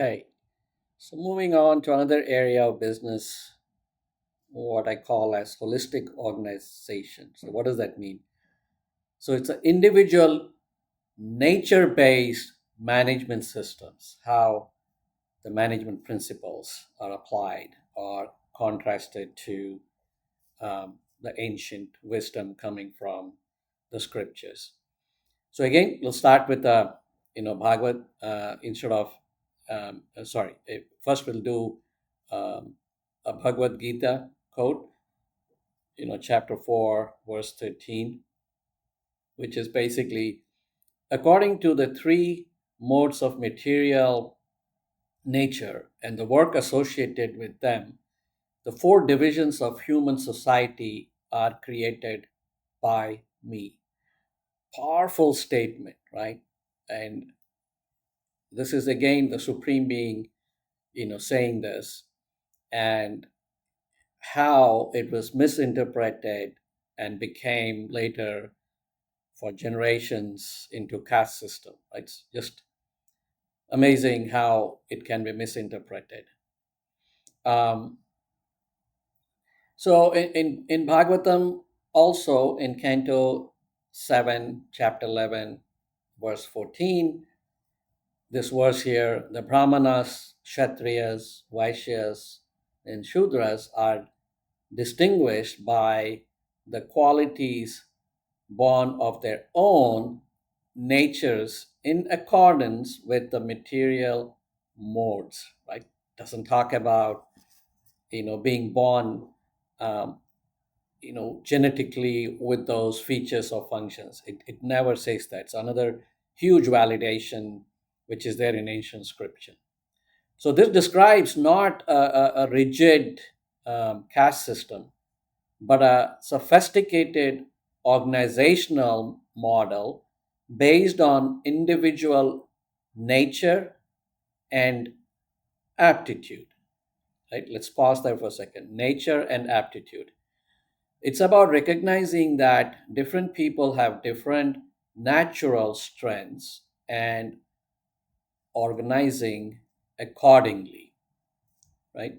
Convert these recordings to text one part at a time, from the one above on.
Hey, so moving on to another area of business, what I call as holistic organization. So, what does that mean? So, it's an individual, nature based management systems, how the management principles are applied or contrasted to the ancient wisdom coming from the scriptures. So again, we'll start with Bhagavad instead of First we'll do a Bhagavad Gita quote, chapter 4, verse 13, which is basically according to the three modes of material nature and the work associated with them, the four divisions of human society are created by me. Powerful statement, right? And this is again the supreme being, saying this, and how it was misinterpreted and became later for generations into caste system. It's just amazing how it can be misinterpreted. Um, so in Bhagavatam, also in Canto 7, chapter 11, verse 14, this verse here, the Brahmanas, Kshatriyas, Vaishyas, and Shudras are distinguished by the qualities born of their own natures in accordance with the material modes, right? Doesn't talk about, being born, um, genetically with those features or functions. It never says that. It's another huge validation which is there in ancient scripture. So this describes not a rigid caste system, but a sophisticated organizational model based on individual nature and aptitude. Right? Let's pause there for a second. Nature and aptitude. It's about recognizing that different people have different natural strengths and organizing accordingly, right?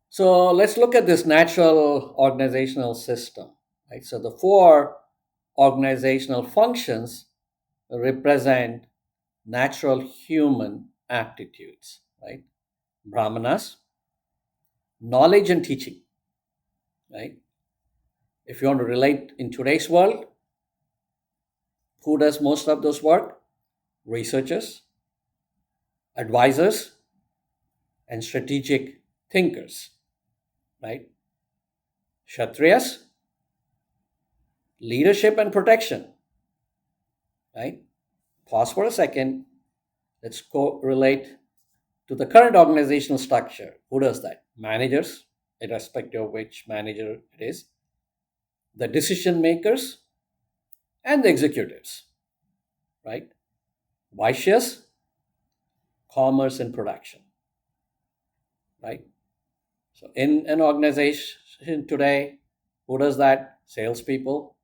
So let's look at this natural organizational system, right? So the four organizational functions represent natural human aptitudes, right? Brahmanas, knowledge and teaching, right? If you want to relate in today's world, who does most of those work? Researchers, advisors, and strategic thinkers, right? Kshatriyas, leadership and protection, right? Pause for a second. Let's correlate to the current organizational structure. Who does that? Managers, irrespective of which manager it is, the decision makers, and the executives, right? Vaishyas, commerce and production, right? So in an organization today, who does that? Salespeople,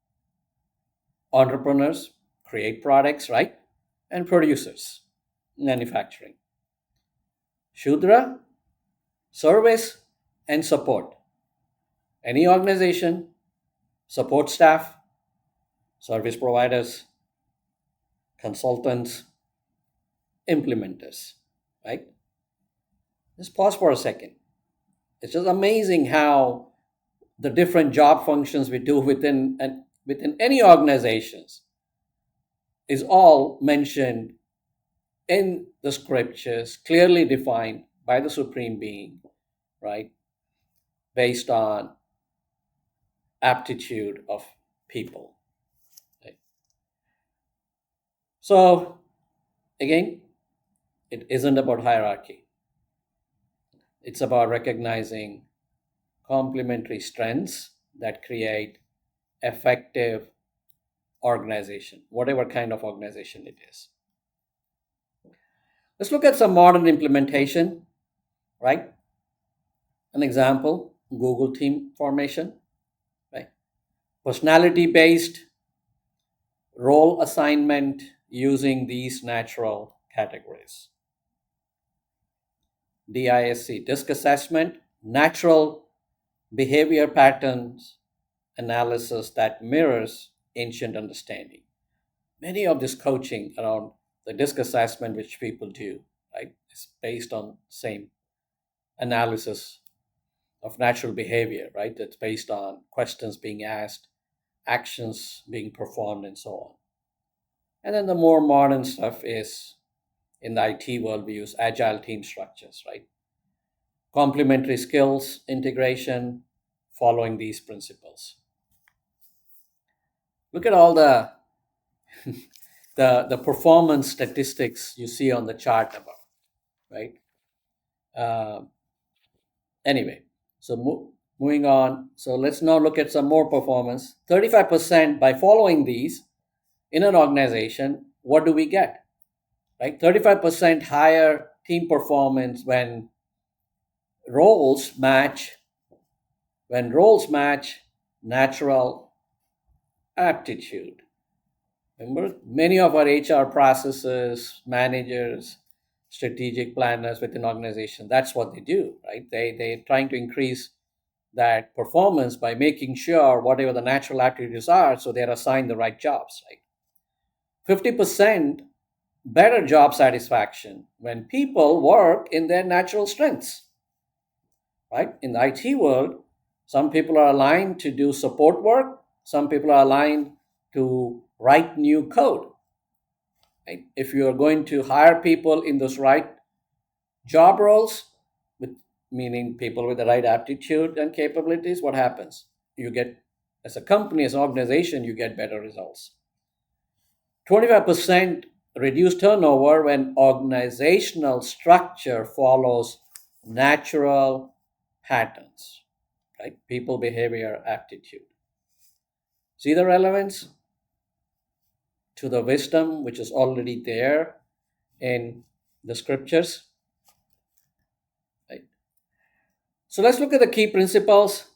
entrepreneurs, create products, right? And producers, manufacturing. Shudra, service and support. Any organization, support staff, service providers, consultants, implementers, right? Just pause for a second. It's just amazing how the different job functions we do within any organizations is all mentioned in the scriptures, clearly defined by the supreme being, right? Based on aptitude of people. Right? So again, it isn't about hierarchy. It's about recognizing complementary strengths that create effective organization, whatever kind of organization it is. Let's look at some modern implementation, right? An example, Google team formation, right? Personality based role assignment using these natural categories. DISC assessment, natural behavior patterns analysis that mirrors ancient understanding. Many of this coaching around the DISC assessment, which people do, right, is based on same analysis of natural behavior, right? That's based on questions being asked, actions being performed, and so on. And then the more modern stuff is in the IT world, we use agile team structures, right? Complementary skills integration following these principles. Look at all the the performance statistics you see on the chart above, right? Uh, anyway, so moving on. So let's now look at some more performance. 35% by following these in an organization, what do we get? Right? 35% higher team performance roles match when roles match natural aptitude. Remember, many of our HR processes, managers, strategic planners within organization, that's what they do, right? They're trying to increase that performance by making sure whatever the natural aptitudes are, so they're assigned the right jobs, right? 50% better job satisfaction when people work in their natural strengths, right? In the IT world, some people are aligned to do support work, some people are aligned to write new code. Right? If you are going to hire people in those right job roles, with meaning people with the right aptitude and capabilities, what happens? You get, as a company, as an organization, you get better results. 25% reduced turnover when organizational structure follows natural patterns, right? People, behavior, aptitude. See the relevance to the wisdom which is already there in the scriptures, right? So let's look at the key principles.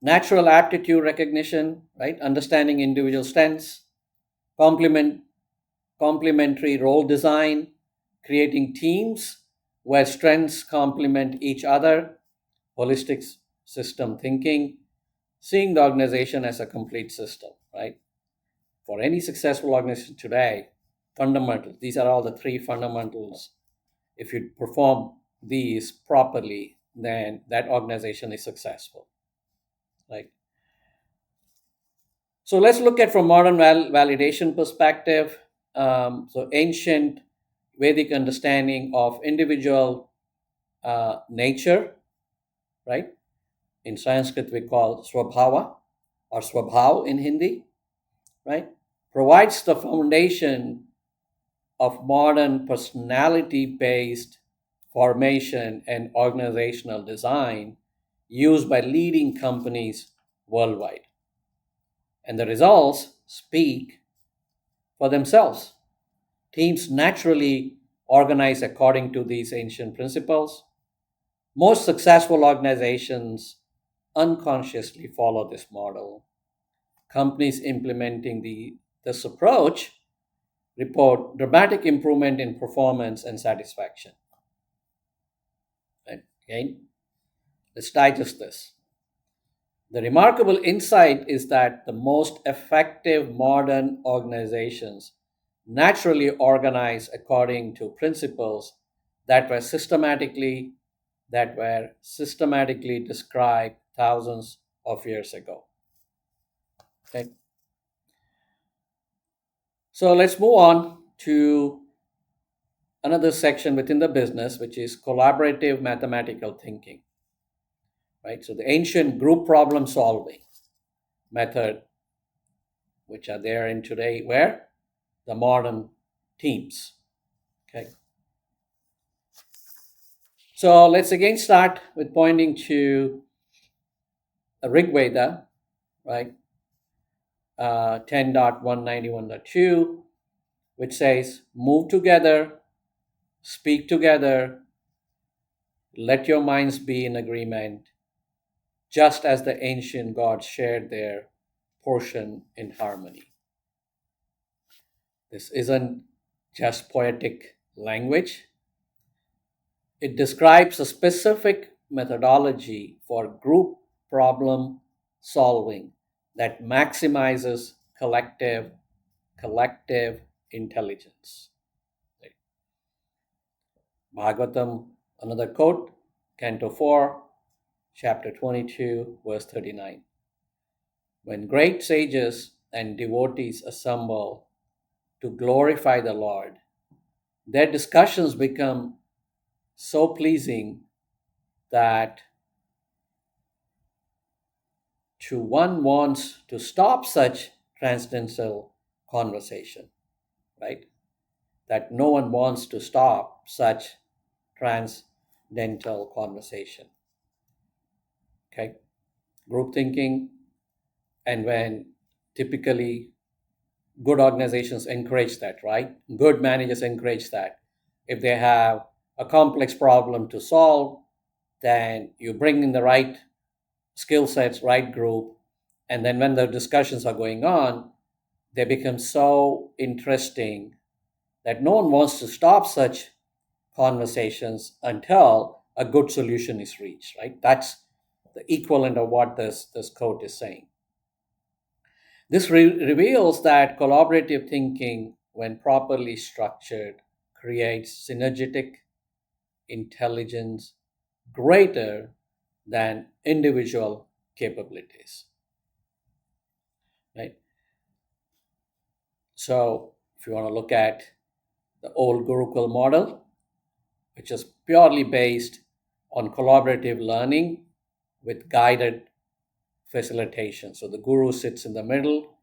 Natural aptitude recognition, right? Understanding individual strengths, complementary role design, creating teams where strengths complement each other, holistic system thinking, seeing the organization as a complete system, right? For any successful organization today, fundamentals, these are all the three fundamentals. If you perform these properly, then that organization is successful, right? So let's look at from modern validation perspective. So ancient Vedic understanding of individual nature, right? In Sanskrit, we call swabhava or swabhav in Hindi, right? Provides the foundation of modern personality-based formation and organizational design used by leading companies worldwide. And the results speak for themselves. Teams naturally organize according to these ancient principles. Most successful organizations unconsciously follow this model. Companies implementing this approach report dramatic improvement in performance and satisfaction. Right? Again, let's digest this. The remarkable insight is that the most effective modern organizations naturally organize according to principles that were systematically described thousands of years ago. Okay. So let's move on to another section within the business, which is collaborative mathematical thinking. Right? So the ancient group problem solving method, which are there in today, where the modern teams. Okay. So let's again start with pointing to the Rig Veda, right? 10.191.2, which says, move together, speak together, let your minds be in agreement, just as the ancient gods shared their portion in harmony. This isn't just poetic language. It describes a specific methodology for group problem solving that maximizes collective intelligence. Bhagavatam, another quote, Canto 4, chapter 22, verse 39. When great sages and devotees assemble to glorify the Lord, their discussions become so pleasing that one wants to stop such transcendental conversation, right? That no one wants to stop such transcendental conversation. Okay? Group thinking, and when typically good organizations encourage that, right? Good managers encourage that. If they have a complex problem to solve, then you bring in the right skill sets, right group, and then when the discussions are going on, they become so interesting that no one wants to stop such conversations until a good solution is reached, right? That's the equivalent of what this quote is saying. This reveals that collaborative thinking, when properly structured, creates synergetic intelligence greater than individual capabilities. Right? So, if you want to look at the old Gurukul model, which is purely based on collaborative learning with guided facilitation. So, the guru sits in the middle,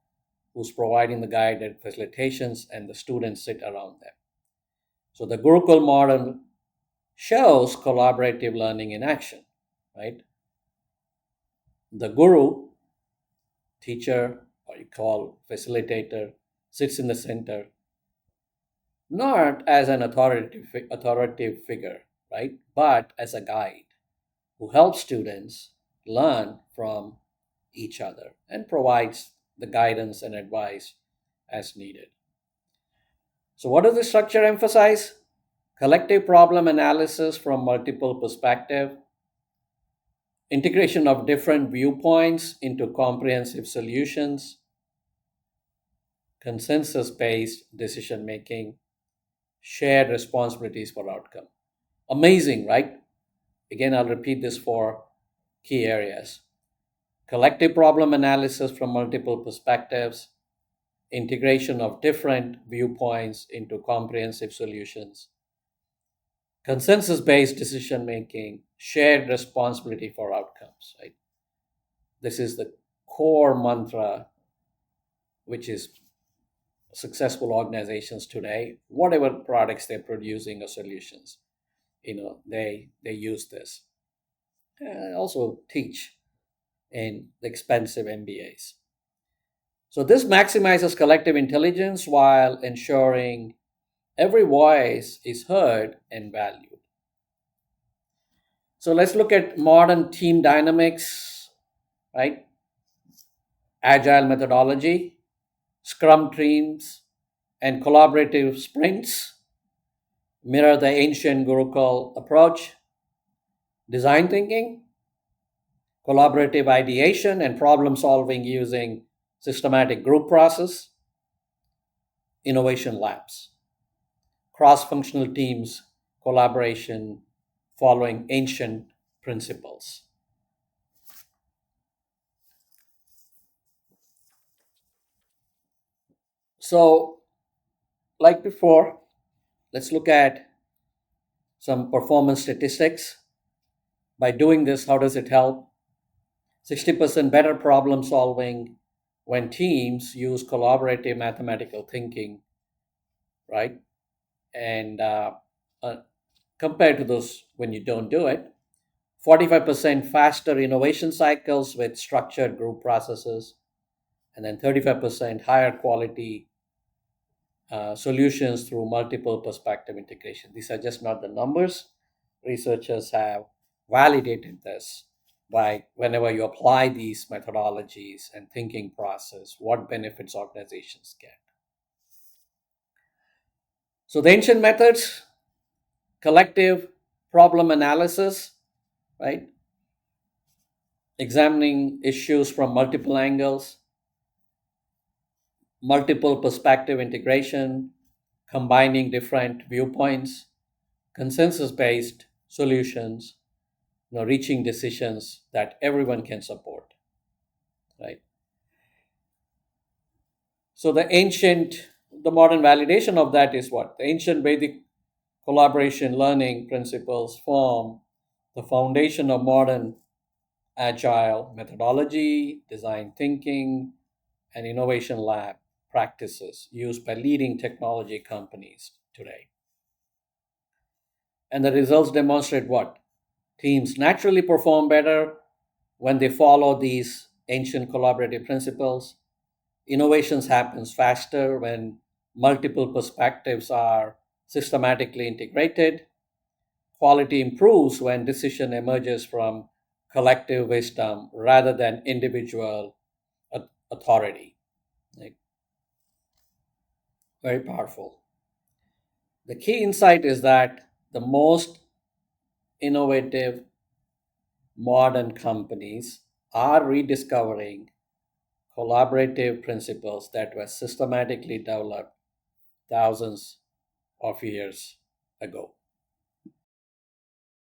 who's providing the guided facilitations, and the students sit around them. So, the Gurukul model shows collaborative learning in action, right? The guru, teacher, or you call facilitator, sits in the center, not as an authoritative figure, right? But as a guide who helps students learn from each other and provides the guidance and advice as needed. So, what does the structure emphasize? Collective problem analysis from multiple perspectives, integration of different viewpoints into comprehensive solutions, consensus based decision making, shared responsibilities for outcome. Amazing, right? Again, I'll repeat this for key areas. Collective problem analysis from multiple perspectives, integration of different viewpoints into comprehensive solutions, consensus based decision making, shared responsibility for outcomes, right? This is the core mantra which is successful organizations today, whatever products they're producing or solutions, they use this. I also teach in the expensive MBAs. So this maximizes collective intelligence while ensuring every voice is heard and valued. So let's look at modern team dynamics, right? Agile methodology, scrum teams, and collaborative sprints mirror the ancient Gurukul approach. Design thinking, collaborative ideation, and problem solving using systematic group process, innovation labs, cross functional teams, collaboration following ancient principles. So, like before, let's look at some performance statistics. By doing this, how does it help? 60% better problem solving when teams use collaborative mathematical thinking, right? And uh, compared to those when you don't do it, 45% faster innovation cycles with structured group processes, and then 35% higher quality solutions through multiple perspective integration. These are just not the numbers. Researchers have validated this by whenever you apply these methodologies and thinking process, what benefits organizations get. So the ancient methods, collective problem analysis, right? Examining issues from multiple angles, multiple perspective integration, combining different viewpoints, consensus based solutions, reaching decisions that everyone can support, right? So the modern validation of that is what? The ancient Vedic collaboration learning principles form the foundation of modern agile methodology, design thinking, and innovation lab practices used by leading technology companies today. And the results demonstrate what? Teams naturally perform better when they follow these ancient collaborative principles. Innovations happens faster when multiple perspectives are systematically integrated. Quality improves when decision emerges from collective wisdom rather than individual authority. Like, very powerful. The key insight is that the most innovative modern companies are rediscovering collaborative principles that were systematically developed thousands of years ago.